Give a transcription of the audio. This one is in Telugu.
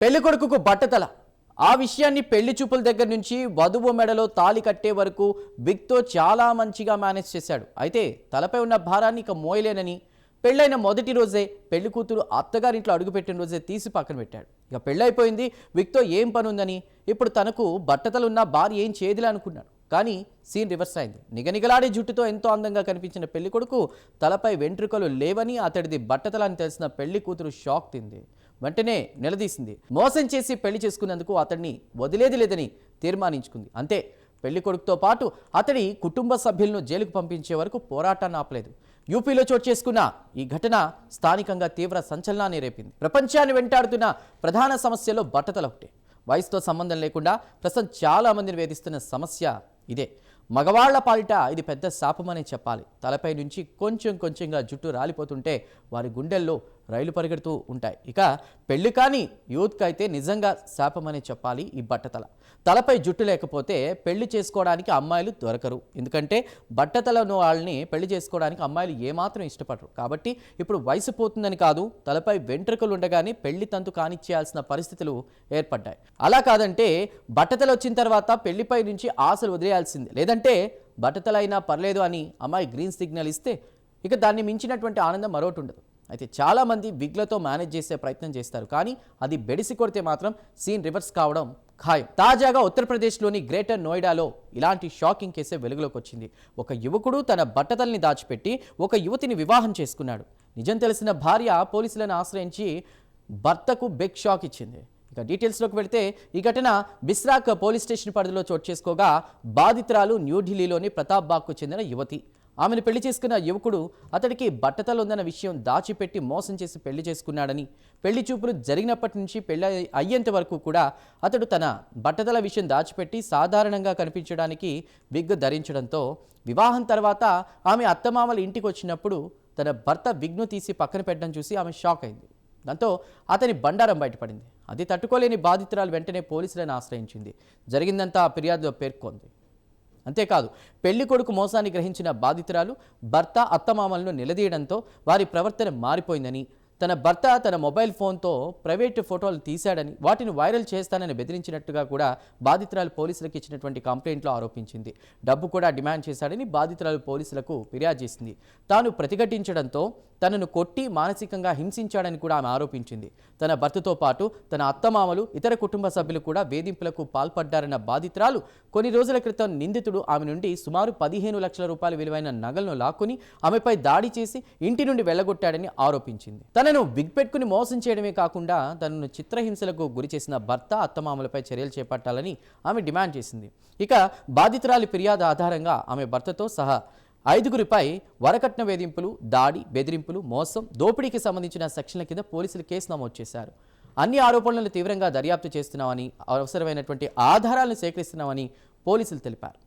పెళ్లికొడుకుకు బట్టతల. ఆ విషయాన్ని పెళ్లి చూపుల దగ్గర నుంచి వధువు మెడలో తాళి కట్టే వరకు విక్తో చాలా మంచిగా మేనేజ్ చేశాడు. అయితే తలపై ఉన్న భారాన్ని ఇక మోయలేనని పెళ్ళైన మొదటి రోజే పెళ్లి కూతురు అత్తగారింట్లో అడుగుపెట్టిన రోజే తీసి పక్కన పెట్టాడు. ఇక పెళ్ళైపోయింది, విక్తో ఏం పని ఉందని, ఇప్పుడు తనకు బట్టతలున్న భార్య ఏం చేయదులే అనుకున్నాడు. కానీ సీన్ రివర్స్ అయింది. నిగనిగలాడే జుట్టుతో ఎంతో అందంగా కనిపించిన పెళ్లి కొడుకు తలపై వెంట్రుకలు లేవని, అతడిది బట్టతలని తెలిసిన పెళ్లి కూతురు షాక్ తింది. వెంటనే నిలదీసింది. మోసం చేసి పెళ్లి చేసుకున్నందుకు అతడిని వదిలేది లేదని తీర్మానించుకుంది. అంతే, పెళ్లి కొడుకుతో పాటు అతడి కుటుంబ సభ్యులను జైలుకు పంపించే వరకు పోరాటాన్ని ఆపలేదు. యూపీలో చోటు చేసుకున్న ఈ ఘటన స్థానికంగా తీవ్ర సంచలనాన్ని రేపింది. ప్రపంచాన్ని వెంటాడుతున్న ప్రధాన సమస్యలో బట్టతల ఒకటే. వయసుతో సంబంధం లేకుండా ప్రస్తుతం చాలా మందిని వేధిస్తున్న సమస్య ఇదే. మగవాళ్ల పాలిట ఇది పెద్ద శాపమనే చెప్పాలి. తలపై నుంచి కొంచెం కొంచెంగా జుట్టు రాలిపోతుంటే వారి గుండెల్లో రైలు పరిగెడుతూ ఉంటాయి. ఇక పెళ్లి కాని యూత్కి అయితే నిజంగా శాపమనే చెప్పాలి ఈ బట్టతల. తలపై జుట్టు లేకపోతే పెళ్లి చేసుకోవడానికి అమ్మాయిలు దొరకరు. ఎందుకంటే బట్టతలను వాళ్ళని పెళ్లి చేసుకోవడానికి అమ్మాయిలు ఏమాత్రం ఇష్టపడరు. కాబట్టి ఇప్పుడు వయసు పోతుందని కాదు, తలపై వెంట్రుకలు ఉండగానే పెళ్లి తంతు కానిచ్చేయాల్సిన పరిస్థితులు ఏర్పడ్డాయి. అలా కాదంటే బట్టతలు వచ్చిన తర్వాత పెళ్లిపై నుంచి ఆశలు వదిలేయాల్సిందే. లేదంటే బట్టతలైనా పర్లేదు అని అమ్మాయి గ్రీన్ సిగ్నల్ ఇస్తే ఇక దాన్ని మించినటువంటి ఆనందం మరోటి ఉండదు. అయితే చాలామంది విగ్లతో మేనేజ్ చేసే ప్రయత్నం చేస్తారు. కానీ అది బెడిసి కొడితే మాత్రం సీన్ రివర్స్ కావడం ఖాయం. తాజాగా ఉత్తరప్రదేశ్లోని గ్రేటర్ నోయిడాలో ఇలాంటి షాకింగ్ కేసే వెలుగులోకి వచ్చింది. ఒక యువకుడు తన బట్టతల్ని దాచిపెట్టి ఒక యువతిని వివాహం చేసుకున్నాడు. నిజం తెలిసిన భార్య పోలీసులను ఆశ్రయించి భర్తకు బిగ్ షాక్ ఇచ్చింది. ఇక డీటెయిల్స్లోకి వెళితే ఈ ఘటన బిస్రాక్ పోలీస్ స్టేషన్ పరిధిలో చోటు చేసుకోగా బాధితురాలు న్యూఢిల్లీలోని ప్రతాప్ బాగ్కు చెందిన యువతి. ఆమెను పెళ్లి చేసుకున్న యువకుడు అతడికి బట్టతలు ఉందన్న విషయం దాచిపెట్టి మోసం చేసి పెళ్లి చేసుకున్నాడని, పెళ్లి చూపులు జరిగినప్పటి నుంచి పెళ్లి అయ్యేంత వరకు కూడా అతడు తన బట్టతల విషయం దాచిపెట్టి సాధారణంగా కనిపించడానికి విగ్ ధరించడంతో వివాహం తర్వాత ఆమె అత్తమామల ఇంటికి వచ్చినప్పుడు తన భర్త విగ్ను తీసి పక్కన పెట్టడం చూసి ఆమె షాక్ అయింది. దాంతో అతని బండారం బయటపడింది. అది తట్టుకోలేని బాధితురాలు వెంటనే పోలీసులను ఆశ్రయించింది. జరిగిందంతా ఫిర్యాదులో పేర్కొంది. అంతేకాదు, పెళ్లి కొడుకు మోసాన్ని గ్రహించిన బాధితురాలు భర్త అత్తమామలను నిలదీయడంతో వారి ప్రవర్తన మారిపోయిందని, తన భర్త తన మొబైల్ ఫోన్తో ప్రైవేటు ఫోటోలు తీశాడని, వాటిని వైరల్ చేస్తానని బెదిరించినట్టుగా కూడా బాధితురాలు పోలీసులకు ఇచ్చినటువంటి కంప్లైంట్లో ఆరోపించింది. డబ్బు కూడా డిమాండ్ చేశాడని బాధితురాలు పోలీసులకు ఫిర్యాదు చేసింది. తాను ప్రతిఘటించడంతో తనను కొట్టి మానసికంగా హింసించాడని కూడా ఆమె ఆరోపించింది. తన భర్తతో పాటు తన అత్తమామలు, ఇతర కుటుంబ సభ్యులు కూడా వేధింపులకు పాల్పడ్డారన్న బాధితురాలు కొన్ని రోజుల క్రితం నిందితుడు ఆమె నుండి సుమారు 15 లక్షల రూపాయల విలువైన నగలను లాక్కుని ఆమెపై దాడి చేసి ఇంటి నుండి వెళ్లగొట్టాడని ఆరోపించింది. తనను విగ్ పెట్టుకుని మోసం చేయడమే కాకుండా తనను చిత్రహింసలకు గురి చేసిన భర్త, అత్తమామలపై చర్యలు చేపట్టాలని ఆమె డిమాండ్ చేసింది. ఇక బాధితురాలి ఫిర్యాదు ఆధారంగా ఆమె భర్తతో సహా 5గురిపై వరకట్న వేధింపులు, దాడి, బెదిరింపులు, మోసం, దోపిడీకి సంబంధించిన సెక్షన్ల కింద పోలీసులు కేసు నమోదు చేశారు. అన్ని ఆరోపణలను తీవ్రంగా దర్యాప్తు చేస్తున్నామని, అవసరమైనటువంటి ఆధారాలను సేకరిస్తున్నామని పోలీసులు తెలిపారు.